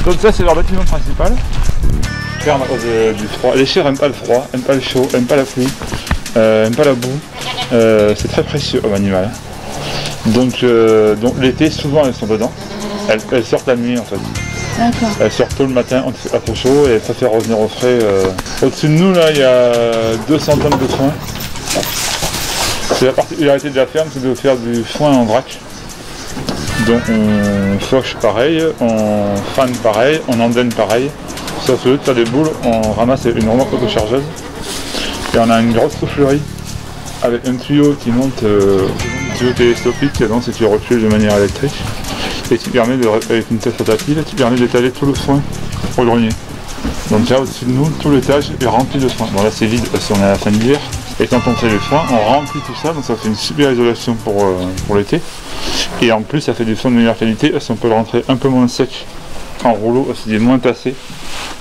Donc ça c'est leur bâtiment principal. Ferme à cause du froid. Les chèvres n'aiment pas le froid, n'aiment pas le chaud, n'aiment pas la pluie, n'aiment pas la boue. C'est très précieux comme animal. Donc l'été souvent elles sont dedans. Elles sortent la nuit en fait. D'accord. Elles sortent tôt le matin, on fait pas trop chaud et elles préfèrent revenir au frais. Au-dessus de nous là il y a 200 tonnes de foin. C'est la particularité de la ferme, c'est de faire du foin en vrac. Donc on fauche pareil, on fane pareil, on endaine pareil. Sauf que au lieu de faire des boules, on ramasse une remorque autochargeuse. Et on a une grosse soufflerie avec un tuyau qui monte, un tuyau télescopique qui avance et qui recule de manière électrique. Et qui permet, avec une tête rotative, qui permet d'étaler tout le foin au grenier. Donc là au-dessus de nous, tout l'étage est rempli de foin. Bon là c'est vide parce qu'on est à la fin de l'hiver. Et quand on fait le foin, on remplit tout ça, donc ça fait une super isolation pour l'été. Et en plus ça fait des foins de meilleure qualité parce qu'on peut le rentrer un peu moins sec en rouleau, c'est moins tassé.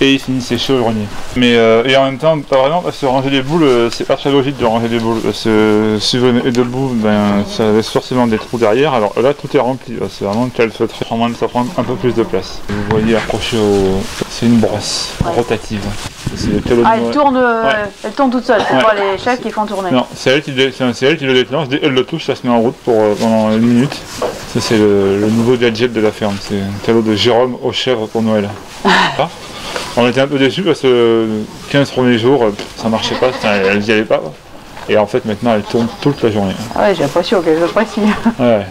Et il finit séché au grenier. Mais et en même temps, pas vraiment, parce que ranger des boules, c'est pas très logique de ranger des boules. Parce que si vous mettez debout, ben, ça laisse forcément des trous derrière. Alors là, tout est rempli. C'est vraiment calfeutré. Ça prend un peu plus de place. Vous voyez accroché au. C'est une brosse rotative. Elle tourne toute seule. C'est pas les chefs qui font tourner. Non, c'est elle qui le déclenche. Dès qu'elle le touche, ça se met en route pendant une minute. Ça, c'est le nouveau gadget de la ferme. C'est un cadeau de Jérôme aux chèvres pour Noël. On était un peu déçus parce que 15 premiers jours, ça marchait pas, elles n'y allaient pas. Et en fait, maintenant, elles tournent toute la journée. Ah ouais, j'ai l'impression qu'elles apprécient. Ouais.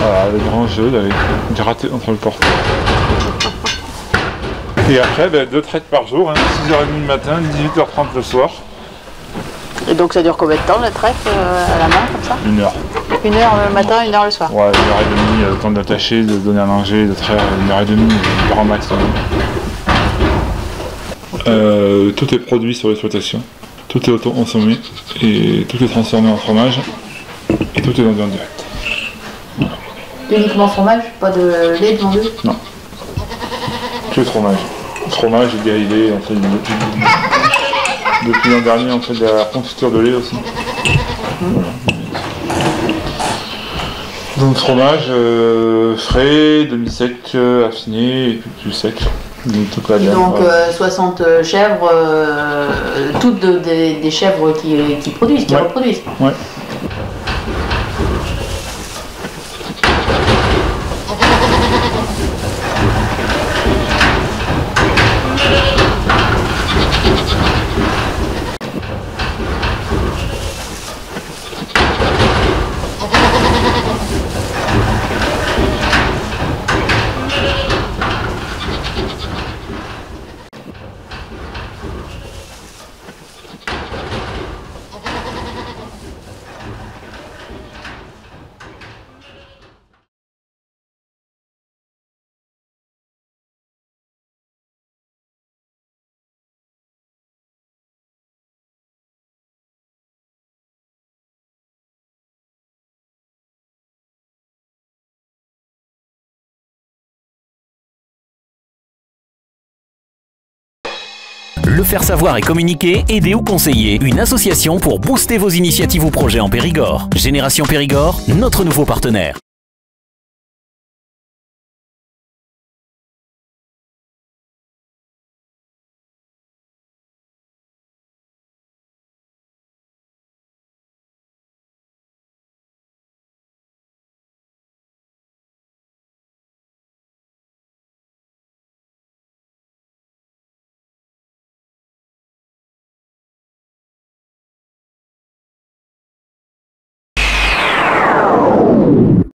Voilà, le grand jeu avec gratté entre le porteur. Et après, 2 traites par jour, 6h30 le matin, 18h30 le soir. Et donc ça dure combien de temps la traite à la main comme ça? 1 heure. 1 heure le matin, 1 heure le soir? Ouais, 1h30, le temps d'attacher, de donner à manger, de traire 1h30, grand maximum. Tout est produit sur l'exploitation, tout est auto-consommé et tout est transformé en fromage et tout est vendu en direct. Uniquement fromage, pas de lait, de vendu? Non. Que fromage. Fromage et dérivés, on fait depuis l'an dernier, on fait de la confiture de lait aussi. Voilà. Donc fromage frais, demi-sec, affiné et puis plus sec. Donc, toute la gamme, donc 60 chèvres, toutes des chèvres qui produisent, qui reproduisent. Ouais. Le faire savoir et communiquer, aider ou conseiller. Une association pour booster vos initiatives ou projets en Périgord. Génération Périgord, notre nouveau partenaire.